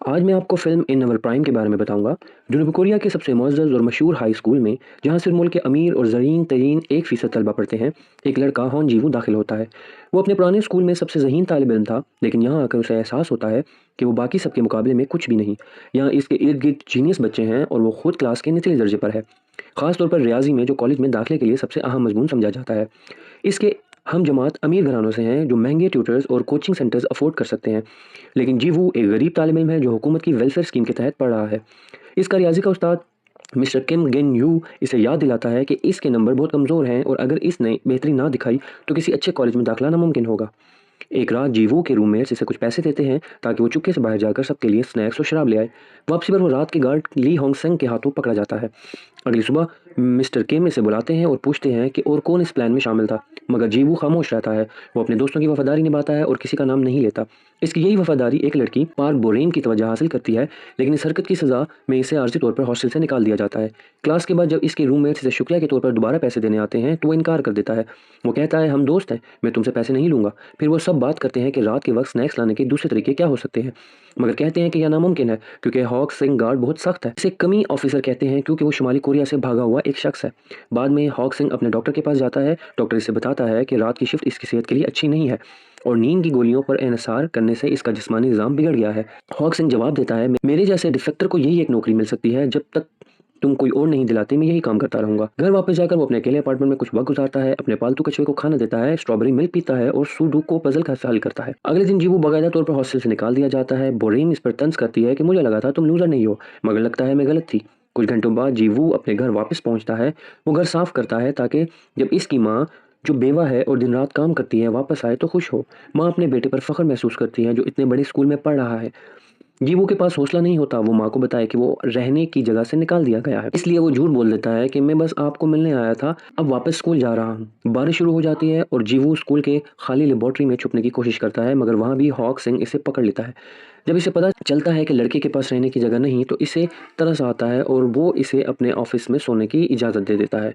आज मैं आपको फ़िल्म इन अवर प्राइम के बारे में बताऊंगा। जनूबी कोरिया के सबसे मुअज़्ज़ज़ और मशहूर हाई स्कूल में, जहां सिर्फ मुल्क के अमीर और ज़हीन तरीन 1% तलबा पढ़ते हैं, एक लड़का हॉन जीवू दाखिल होता है। वो अपने पुराने स्कूल में सबसे ज़हीन तालिब इल्म था, लेकिन यहाँ आकर उसे एहसास होता है कि वो बाकी सबके मुकाबले में कुछ भी नहीं। यहाँ इसके इर्द गिर्द जीनियस बच्चे हैं और वो खुद क्लास के निचले दर्जे पर है, खासतौर पर रियाजी में, जो कॉलेज में दाखिले के लिए सबसे अहम मजमून समझा जाता है। इसके हम जमात अमीर घरानों से हैं, जो महंगे ट्यूटर्स और कोचिंग सेंटर्स अफोर्ड कर सकते हैं। लेकिन जी वो एक गरीब तालिब इल्म है, जो हुकूमत की वेलफेयर स्कीम के तहत पढ़ रहा है। इसका रियाजी का उस्ताद मिस्टर किम गेन यू इसे याद दिलाता है कि इसके नंबर बहुत कमज़ोर हैं और अगर इसने बेहतरी ना दिखाई तो किसी अच्छे कॉलेज में दाखिला नामुमकिन होगा। एक रात जीवो के रूममेट्स इसे कुछ पैसे देते हैं ताकि वो चुपके से बाहर जाकर सबके लिए स्नैक्स और शराब ले आए। वापसी पर वो रात के गार्ड ली होंगसेंग के हाथों पकड़ा जाता है। अगली सुबह मिस्टर किम इसे बुलाते हैं और पूछते हैं कि और कौन इस प्लान में शामिल था, मगर जीवू खामोश रहता है। वो अपने दोस्तों की वफादारी निभाता है और किसी का नाम नहीं लेता। इसकी यही वफादारी एक लड़की पार्क बोरेन की तवज्जो हासिल करती है, लेकिन इस हरकत की सज़ा में इसे आर्जी तौर पर हॉस्टल से निकाल दिया जाता है। क्लास के बाद जब इसके रूममेट्स इसे शुक्रिया के तौर पर दोबारा पैसे देने आते हैं तो वो इनकार कर देता है। वो कहता है, हम दोस्त हैं, मैं तुमसे पैसे नहीं लूँगा। फिर वो सब बात करते हैं कि रात के वक्त स्नैक्स लाने के दूसरे तरीके क्या हो सकते हैं, मगर कहते हैं कि यह नामुमकिन है क्योंकि हॉक सिंह गार्ड बहुत सख्त है। इसे कमी ऑफिसर कहते हैं क्योंकि वो शुमाली कोरिया से भागा हुआ एक शख्स है। बाद में हॉक सिंह अपने डॉक्टर के पास जाता है। डॉक्टर इसे बताता है कि रात की शिफ्ट इसकी सेहत के लिए अच्छी नहीं है और नींद की गोलियों पर एहसार करने से इसका जिस्मानी निज़ाम बिगड़ गया है। हॉक सिंह जवाब देता है, मेरे जैसे डिफेक्टर को यही एक नौकरी मिल सकती है, जब तक तुम कोई और नहीं दिलाते मैं यही काम करता रहूंगा। घर वापस जाकर वो अपने अकेले अपार्टमेंट में कुछ वक्त गुजारता है, अपने पालतू कछुए को खाना देता है, स्ट्रॉबेरी मिल्क पीता है और सूडो को पजल का हल करता है। अगले दिन जीवू बाकायदा तौर पर हॉस्टल से निकाल दिया जाता है। बोरीन इस पर तंज करती है कि मुझे लगा था तुम लूजर नहीं हो, मगर लगता है मैं गलत थी। कुछ घंटों बाद जीवू अपने घर वापस पहुंचता है। वो घर साफ करता है ताकि जब इसकी माँ, जो बेवा है और दिन रात काम करती है, वापस आए तो खुश हो। माँ अपने बेटे पर फख्र महसूस करती है जो इतने बड़े स्कूल में पढ़ रहा है। जीवू के पास हौसला नहीं होता वो माँ को बताए कि वो रहने की जगह से निकाल दिया गया है, इसलिए वो झूठ बोल देता है कि मैं बस आपको मिलने आया था, अब वापस स्कूल जा रहा हूँ। बारिश शुरू हो जाती है और जीवू स्कूल के खाली लेबोरेटरी में छुपने की कोशिश करता है, मगर वहाँ भी हॉक सिंह इसे पकड़ लेता है। जब इसे पता चलता है कि लड़के के पास रहने की जगह नहीं तो इसे तरस आता है और वो इसे अपने ऑफिस में सोने की इजाज़त दे देता है।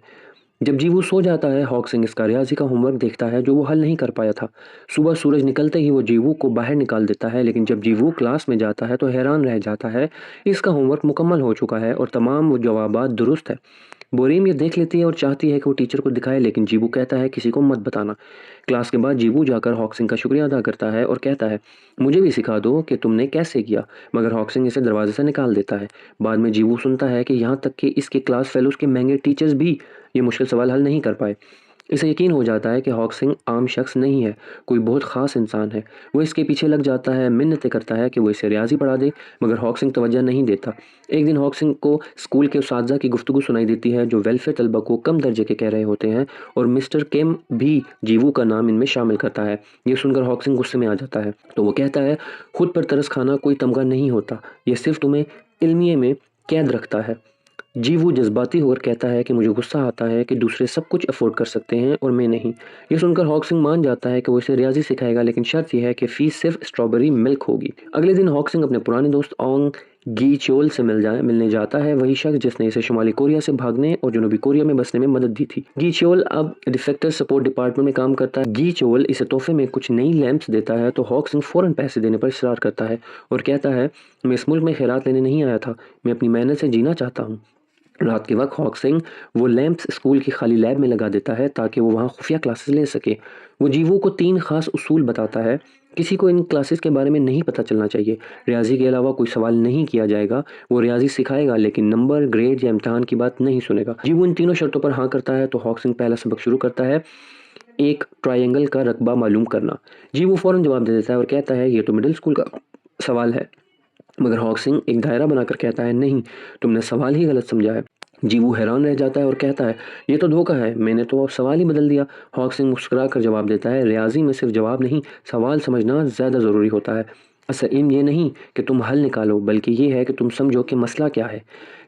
जब जीवू सो जाता है, हॉक सिंह इसका रियाजी का होमवर्क देखता है जो वो हल नहीं कर पाया था। सुबह सूरज निकलते ही वो जीवू को बाहर निकाल देता है, लेकिन जब जीवू क्लास में जाता है तो हैरान रह जाता है। इसका होमवर्क मुकम्मल हो चुका है और तमाम वो जवाबात दुरुस्त है। बोरीम ये देख लेती है और चाहती है कि वो टीचर को दिखाए, लेकिन जीवू कहता है किसी को मत बताना। क्लास के बाद जीवू जाकर हॉकसिंग का शुक्रिया अदा करता है और कहता है, मुझे भी सिखा दो कि तुमने कैसे किया, मगर हॉकसिंग इसे दरवाजे से निकाल देता है। बाद में जीवू सुनता है कि यहाँ तक कि इसके क्लास फेलोज के महंगे टीचर्स भी ये मुश्किल सवाल हल नहीं कर पाए। इसे यकीन हो जाता है कि हॉक सिंह आम शख्स नहीं है, कोई बहुत ख़ास इंसान है। वो इसके पीछे लग जाता है, मिन्नतें करता है कि वो इसे रियाजी पढ़ा दे, मगर हॉक सिंह तवज्जो नहीं देता। एक दिन हॉक सिंह को स्कूल के उस्तादा की गुफ्तगू सुनाई देती है जो वेलफेयर तलबा को कम दर्जे के कह रहे होते हैं, और मिस्टर किम भी जीवू का नाम इनमें शामिल करता है। ये सुनकर हॉक सिंह गुस्से में आ जाता है, तो वो कहता है, खुद पर तरस खाना कोई तमगा नहीं होता, ये सिर्फ तुम्हें इल्मिए में कैद रखता है। जीवू जज्बाती होकर कहता है कि मुझे गुस्सा आता है कि दूसरे सब कुछ अफोर्ड कर सकते हैं और मैं नहीं। ये सुनकर हॉक सिंह मान जाता है कि वो इसे रियाजी सिखाएगा, लेकिन शर्त यह है कि फीस सिर्फ स्ट्रॉबेरी मिल्क होगी। अगले दिन हॉक सिंह अपने पुराने दोस्त ओंग गी चोल से मिलने जाता है, वही शख्स जिसने इसे शुमाली कोरिया से भागने और जनूबी कोरिया में बसने में मदद दी थी। गी चोल अब डिफेक्टर सपोर्ट डिपार्टमेंट में काम करता है। गी चोल इसे तोहफे में कुछ नई लैंप्स देता है तो हॉक सिंह फौरन पैसे देने पर इसरार करता है और कहता है, मैं इस मुल्क में खैरात लेने नहीं आया था, मैं अपनी मेहनत से जीना चाहता हूँ। रात के वक्त हॉक सिंह वो लैंप्स स्कूल की खाली लैब में लगा देता है ताकि वो वहाँ खुफिया क्लासेस ले सके। वो जीवो को 3 खास उसूल बताता है। किसी को इन क्लासेस के बारे में नहीं पता चलना चाहिए। रियाजी के अलावा कोई सवाल नहीं किया जाएगा। वो रियाजी सिखाएगा लेकिन नंबर, ग्रेड या इम्तहान की बात नहीं सुनेगा। जीवो इन तीनों शर्तों पर हाँ करता है तो हॉक सिंह पहला सबक शुरू करता है, एक ट्रायंगल का रकबा मालूम करना। जीवो फौरन जवाब दे देता है और कहता है, ये तो मिडिल स्कूल का सवाल है, मगर हॉक सिंह एक दायरा बनाकर कहता है, नहीं, तुमने सवाल ही गलत समझा है। जीवू हैरान रह जाता है और कहता है, ये तो धोखा है, मैंने तो सवाल ही बदल दिया। हॉक सिंह मुस्कुरा कर जवाब देता है, रियाजी में सिर्फ जवाब नहीं, सवाल समझना ज़्यादा ज़रूरी होता है। असल इल्म ये नहीं कि तुम हल निकालो, बल्कि ये है कि तुम समझो कि मसला क्या है।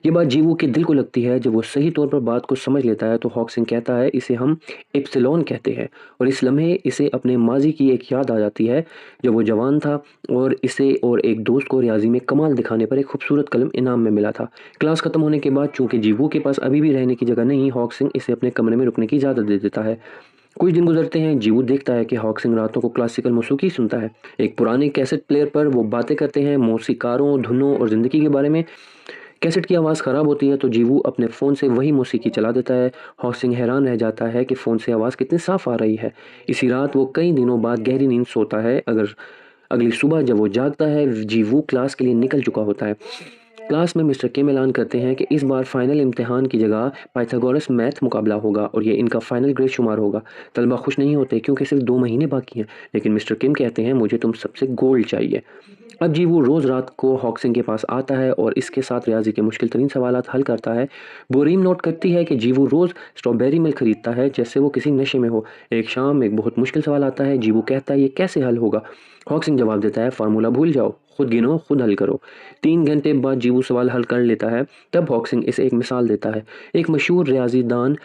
ये बात जीवू के दिल को लगती है। जब वो सही तौर पर बात को समझ लेता है तो हॉक सिंह कहता है, इसे हम इप्सिलॉन कहते हैं, और इस लम्हे इसे अपने माजी की एक याद आ जाती है जब वो जवान था और इसे और एक दोस्त को रियाजी में कमाल दिखाने पर एक खूबसूरत कलम इनाम में मिला था। क्लास खत्म होने के बाद चूंकि जीवू के पास अभी भी रहने की जगह नहीं, हॉक सिंह इसे अपने कमरे में रुकने की इजाज़त दे देता है। कुछ दिन गुजरते हैं, जीवू देखता है कि हॉकसिंग रातों को क्लासिकल मौसीकी सुनता है। एक पुराने कैसेट प्लेयर पर वो बातें करते हैं मौसीकारों, धुनों और ज़िंदगी के बारे में। कैसेट की आवाज़ ख़राब होती है तो जीवू अपने फ़ोन से वही मौसीकी चला देता है। हॉकसिंग हैरान रह जाता है कि फ़ोन से आवाज़ कितनी साफ़ आ रही है। इसी रात वो कई दिनों बाद गहरी नींद सोता है। अगली सुबह जब वो जागता है, जीवू क्लास के लिए निकल चुका होता है। क्लास में मिस्टर किम ऐलान करते हैं कि इस बार फाइनल इम्तिहान की जगह पाइथागोरस मैथ मुकाबला होगा और ये इनका फाइनल ग्रेड शुमार होगा। तलबा खुश नहीं होते क्योंकि सिर्फ 2 महीने बाकी हैं, लेकिन मिस्टर किम कहते हैं मुझे तुम सबसे गोल्ड चाहिए। अब जी वो रोज़ रात को हॉकसिंग के पास आता है और इसके साथ रियाजी के मुश्किल तरीन सवालात हल करता है। बोरीम नोट करती है कि जीवू रोज़ स्ट्रॉबेरी मिल्क खरीदता है जैसे वो किसी नशे में हो। एक शाम एक बहुत मुश्किल सवाल आता है। जीवू कहता है ये कैसे हल होगा। हॉकसिंग जवाब देता है फार्मूला भूल जाओ, खुद गिनो खुद हल करो। 3 घंटे बाद जीवू सवाल हल कर लेता है। तब हॉकसिंग इसे एक मिसाल देता है। एक मशहूर रियाजीदान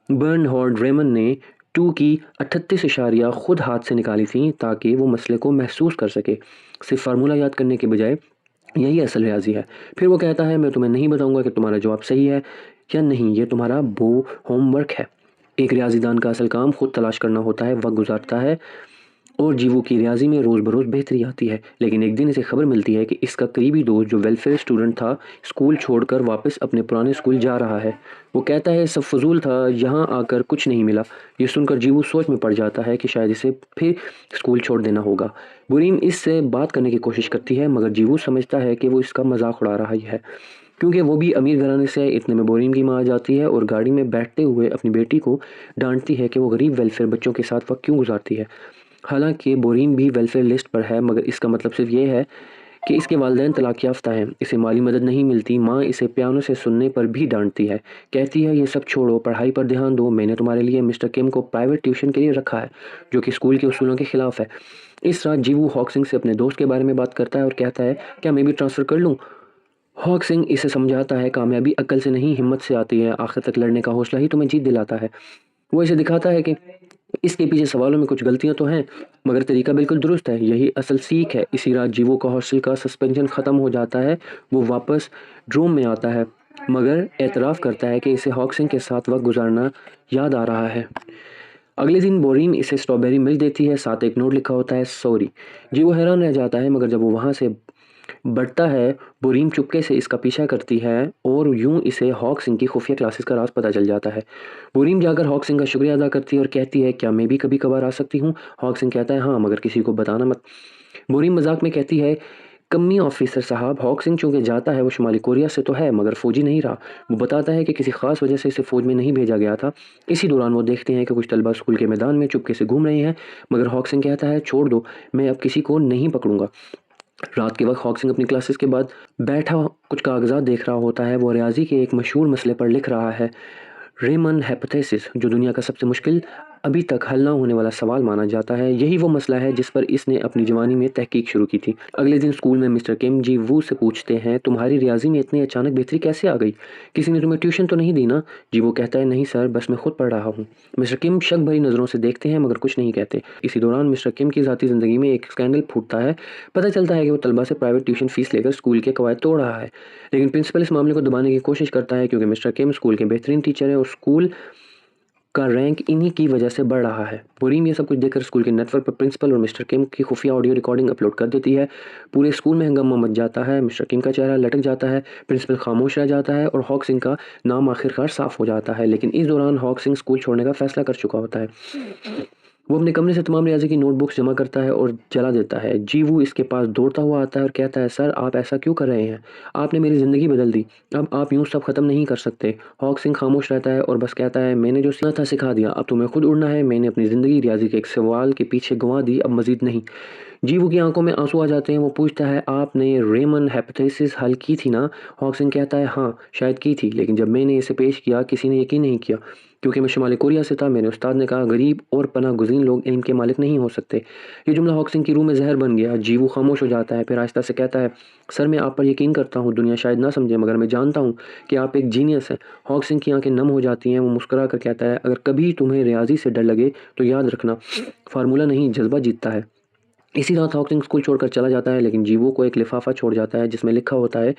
बर्नहॉर्ड रेमन ने 2 की 38 इशारियाँ खुद हाथ से निकाली थीं ताकि वो मसले को महसूस कर सके। सिर्फ फार्मूला याद करने के बजाय यही असल रियाजी है। फिर वो कहता है मैं तुम्हें नहीं बताऊंगा कि तुम्हारा जवाब सही है या नहीं, ये तुम्हारा होमवर्क है। एक रियाजीदान का असल काम खुद तलाश करना होता है, वक्त गुजारता है और जीवो की रियाजी में रोज़ बरोज़ बेहतरी आती है। लेकिन एक दिन इसे खबर मिलती है कि इसका करीबी दोस्त जो वेलफेयर स्टूडेंट था, स्कूल छोड़कर वापस अपने पुराने स्कूल जा रहा है। वो कहता है सब फजूल था, यहाँ आकर कुछ नहीं मिला। ये सुनकर जीवो सोच में पड़ जाता है कि शायद इसे फिर स्कूल छोड़ देना होगा। बुरीम इससे बात करने की कोशिश करती है मगर जीवो समझता है कि वो इसका मजाक उड़ा रहा है, क्योंकि वो भी अमीर घराने से है। इतने में बोरीम की माँ आ जाती है और गाड़ी में बैठते हुए अपनी बेटी को डांटती है कि वो गरीब वेलफेयर बच्चों के साथ वक्त क्यों गुजारती है। हालांकि बोरीम भी वेलफेयर लिस्ट पर है मगर इसका मतलब सिर्फ ये है कि इसके वालिदैन तलाक याफ्ता हैं, इसे माली मदद नहीं मिलती। माँ इसे पियानो से सुनने पर भी डांटती है, कहती है ये सब छोड़ो, पढ़ाई पर ध्यान दो। मैंने तुम्हारे लिए मिस्टर किम को प्राइवेट ट्यूशन के लिए रखा है जो कि स्कूल के उसूलों के खिलाफ है। इस रात जीवू हॉकसिंग से अपने दोस्त के बारे में बात करता है और कहता है क्या मैं भी ट्रांसफ़र कर लूँ। हॉकसिंग इसे समझाता है कामयाबी अक्ल से नहीं हिम्मत से आती है, आखिर तक लड़ने का हौसला ही तुम्हें जीत दिलाता है। वो इसे दिखाता है कि इसके पीछे सवालों में कुछ गलतियां तो हैं मगर तरीका बिल्कुल दुरुस्त है, यही असल सीख है। इसी रात जीवो का हॉस्टल का सस्पेंशन ख़त्म हो जाता है। वो वापस ड्रोम में आता है मगर एतराफ़ करता है कि इसे हॉकसिंग के साथ वक्त गुजारना याद आ रहा है। अगले दिन बोरीम इसे स्ट्रॉबेरी मिल्क देती है, साथ एक नोट लिखा होता है सॉरी। जीवो हैरान रह जाता है मगर जब वो वहाँ से बढ़ता है, बोरीम चुपके से इसका पीछा करती है और यूं इसे हॉक सिंह की खुफिया क्लासेस का राज पता चल जाता है। बोरीम जाकर हॉक सिंह का शुक्रिया अदा करती है और कहती है क्या मैं भी कभी कभार आ सकती हूँ। हॉक सिंह कहता है हाँ मगर किसी को बताना मत। बोरीम मजाक में कहती है कम्मी ऑफिसर साहब, हॉक सिंह चूंकि जाता है वो शुमाली कोरिया से तो है मगर फौजी नहीं रहा। वो बताता है कि किसी खास वजह से इसे फौज में नहीं भेजा गया था। इसी दौरान वो देखते हैं कि कुछ तलबा स्कूल के मैदान में चुपके से घूम रहे हैं मगर हॉक सिंह कहता है छोड़ दो, मैं अब किसी को नहीं पकड़ूंगा। रात के वक्त हॉकसिंग अपनी क्लासेस के बाद बैठा कुछ कागजात देख रहा होता है। वो रियाजी के एक मशहूर मसले पर लिख रहा है, रेमन हाइपोथेसिस, जो दुनिया का सबसे मुश्किल अभी तक हल ना होने वाला सवाल माना जाता है। यही वो मसला है जिस पर इसने अपनी जवानी में तहकीक शुरू की थी। अगले दिन स्कूल में मिस्टर किम जी वू से पूछते हैं तुम्हारी रियाजी में इतनी अचानक बेहतरी कैसे आ गई, किसी ने तुम्हें ट्यूशन तो नहीं दी ना। जी वो कहता है नहीं सर, बस मैं खुद पढ़ रहा हूँ। मिस्टर किम शक भरी नज़रों से देखते हैं मगर कुछ नहीं कहते। इसी दौरान मिस्टर किम की ज़ाती ज़िंदगी में एक स्कैंडल फूटता है। पता चलता है कि वो तलबा से प्राइवेट ट्यूशन फीस लेकर स्कूल के कवायद तोड़ रहा है, लेकिन प्रिंसिपल इस मामले को दबाने की कोशिश करता है क्योंकि मिस्टर किम स्कूल के बेहतरीन टीचर है और स्कूल का रैंक इन्हीं की वजह से बढ़ रहा है। बोरीम ये सब कुछ देखकर स्कूल के नेटवर्क पर प्रिंसिपल और मिस्टर किम की खुफिया ऑडियो रिकॉर्डिंग अपलोड कर देती है। पूरे स्कूल में हंगामा मच जाता है। मिस्टर किम का चेहरा लटक जाता है, प्रिंसिपल खामोश रह जाता है और हॉक सिंह का नाम आखिरकार साफ हो जाता है। लेकिन इस दौरान हॉक सिंह स्कूल छोड़ने का फैसला कर चुका होता है। वो अपने कमरे से तमाम रियाजी की नोटबुक्स जमा करता है और जला देता है। जीवू इसके पास दौड़ता हुआ आता है और कहता है सर आप ऐसा क्यों कर रहे हैं, आपने मेरी ज़िंदगी बदल दी, अब आप यूं सब ख़त्म नहीं कर सकते। हॉक सिंह खामोश रहता है और बस कहता है मैंने जो सीखा था सिखा दिया, अब तुम्हें खुद उड़ना है। मैंने अपनी ज़िंदगी रियाजी के एक सवाल के पीछे गंवा दी, अब मजीद नहीं। जीवू की आंखों में आंसू आ जाते हैं। वो पूछता है आपने रेमन हाइपोथेसिस हल की थी ना। हॉक सिंह कहता है हाँ शायद की थी, लेकिन जब मैंने इसे पेश किया किसी ने यकीन नहीं किया क्योंकि मैं शुमाली कोरिया से था। मेरे उस्ताद ने कहा गरीब और पनाह गुज़ीन लोग इल्म के मालिक नहीं हो सकते। ये जुमला हॉक सिंह की रूह में जहर बन गया। जीवू खामोश हो जाता है, फिर आहिस्ता से कहता है सर मैं आप पर यकीन करता हूँ, दुनिया शायद ना समझे मगर मैं जानता हूँ कि आप एक जीनियस हैं। हॉक सिंह की आंखें नम हो जाती हैं। वो मुस्कुरा कर कहता है अगर कभी तुम्हें रियाजी से डर लगे तो याद रखना फार्मूला नहीं जज्बा जीतता है। इसी रात हॉकिंग स्कूल छोड़कर चला जाता है, लेकिन जीवो को एक लिफाफा छोड़ जाता है जिसमें लिखा होता है,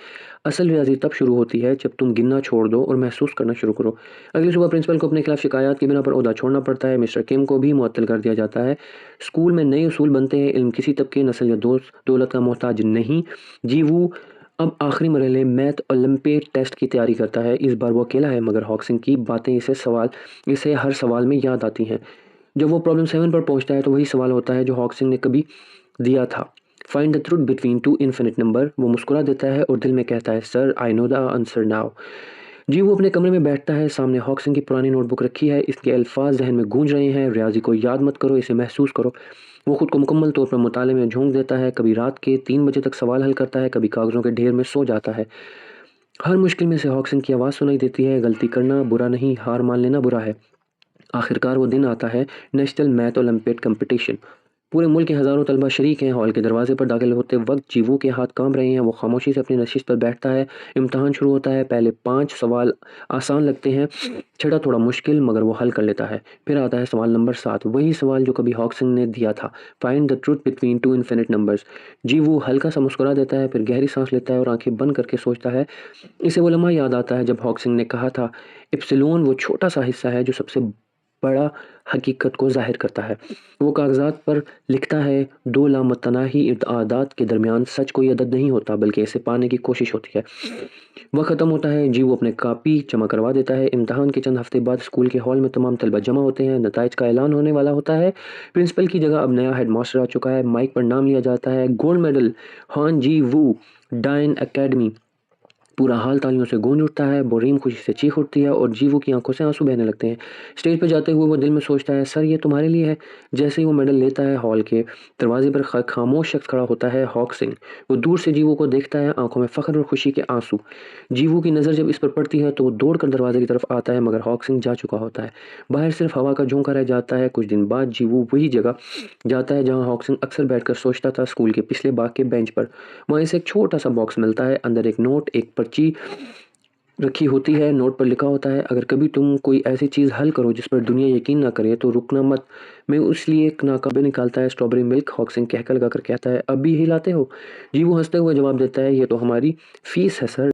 असल रियाजी तब शुरू होती है जब तुम गिनना छोड़ दो और महसूस करना शुरू करो। अगली सुबह प्रिंसिपल को अपने खिलाफ शिकायत की बिना पर ओहदा छोड़ना पड़ता है। मिस्टर किम को भी मुअत्तल कर दिया जाता है। स्कूल में नए उसूल बनते हैं, इल्म किसी तबके, नस्ल या दोस्त दौलत का मोहताज नहीं। जीवू अब आखिरी मरहले मैथ ओलंपियाड टेस्ट की तैयारी करता है। इस बार वो अकेला है, मगर हॉकिंस की बातें इसे हर सवाल में याद आती हैं। जब वो प्रॉब्लम 7 पर पहुंचता है तो वही सवाल होता है जो हॉकिंस ने कभी दिया था, find the truth between two infinite number. वो मुस्कुरा देता है और दिल में कहता है, sir I know the answer now. जी वो अपने कमरे में बैठता है, सामने हॉकिंस की पुरानी नोटबुक रखी है, इसके अल्फाज जहन में गूंज रहे हैं, रियाजी को याद मत करो, इसे महसूस करो। वो खुद को मुकम्मल तौर पर मुताले में झोंक देता है, कभी रात के 3 बजे तक सवाल हल करता है, कभी कागजों के ढेर में सो जाता है। हर मुश्किल में से हॉकिंस की आवाज़ सुनाई देती है, गलती करना बुरा नहीं, हार मान लेना बुरा है। आखिरकार वो दिन आता है, नेशनल मैथ ओलंपियाड कंपटीशन। पूरे मुल्क के हज़ारों तलबा शरीक हैं। हॉल के दरवाजे पर दाखिल होते वक्त जीवो के हाथ कांप रहे हैं। वो खामोशी से अपनी नशिस्त पर बैठता है। इम्तहान शुरू होता है। पहले 5 सवाल आसान लगते हैं, छठा थोड़ा मुश्किल, मगर वो हल कर लेता है। फिर आता है सवाल नंबर 7, वही सवाल जो कभी हॉकिंस ने दिया था, find the truth between two infinite numbers. जीवो हल्का सा मुस्कुरा देता है, फिर गहरी सांस लेता है और आंखें बंद करके सोचता है। इसे वो लम्हा याद आता है जब हॉकिंस ने कहा था, इप्सिलोन वो छोटा सा हिस्सा है जो सबसे बड़ा हकीकत को ज़ाहिर करता है। वो कागज़ात पर लिखता है, 2 लामतनाही आदात के दरमियान सच कोई अदद नहीं होता, बल्कि इसे पाने की कोशिश होती है। वह ख़त्म होता है, जी वो अपने कापी जमा करवा देता है। इम्तहान के चंद हफ्ते बाद स्कूल के हॉल में तमाम तलबा जमा होते हैं। नताइज का ऐलान होने वाला होता है। प्रिंसिपल की जगह अब नया हेड मास्टर आ चुका है। माइक पर नाम लिया जाता है, गोल्ड मेडल हान जी वू, डायन एकेडमी। पूरा हाल तालियों से गूंज उठता है। बोरीम खुशी से चीख उठती है और जीवो की आंखों से आंसू बहने लगते हैं। स्टेज पर जाते हुए वो दिल में सोचता है, सर ये तुम्हारे लिए है। जैसे ही वो मेडल लेता है, हॉल के दरवाजे पर खामोश शख्स खड़ा होता है, हॉक सिंह। वो दूर से जीवो को देखता है, आंखों में फख्र और खुशी के आंसू। जीवो की नज़र जब इस पर पड़ती है तो वो दौड़कर दरवाजे की तरफ आता है, मगर हॉक सिंह जा चुका होता है। बाहर सिर्फ हवा का झोंका रह जाता है। कुछ दिन बाद जीवो वही जगह जाता है जहाँ हॉक सिंह अक्सर बैठकर सोचता था, स्कूल के पिछले बाग के बेंच पर। वहाँ इसे एक छोटा सा बॉक्स मिलता है, अंदर एक नोट, एक पर्ची रखी होती है। नोट पर लिखा होता है, अगर कभी तुम कोई ऐसी चीज़ हल करो जिस पर दुनिया यकीन ना करे तो रुकना मत। मैं उसलिए एक नाकाबे निकालता है, स्ट्रॉबेरी मिल्क। हॉकिंस कहकर लगा कर कहता है, अब भी हिलाते हो? जी वो हंसते हुए जवाब देता है, ये तो हमारी फीस है सर।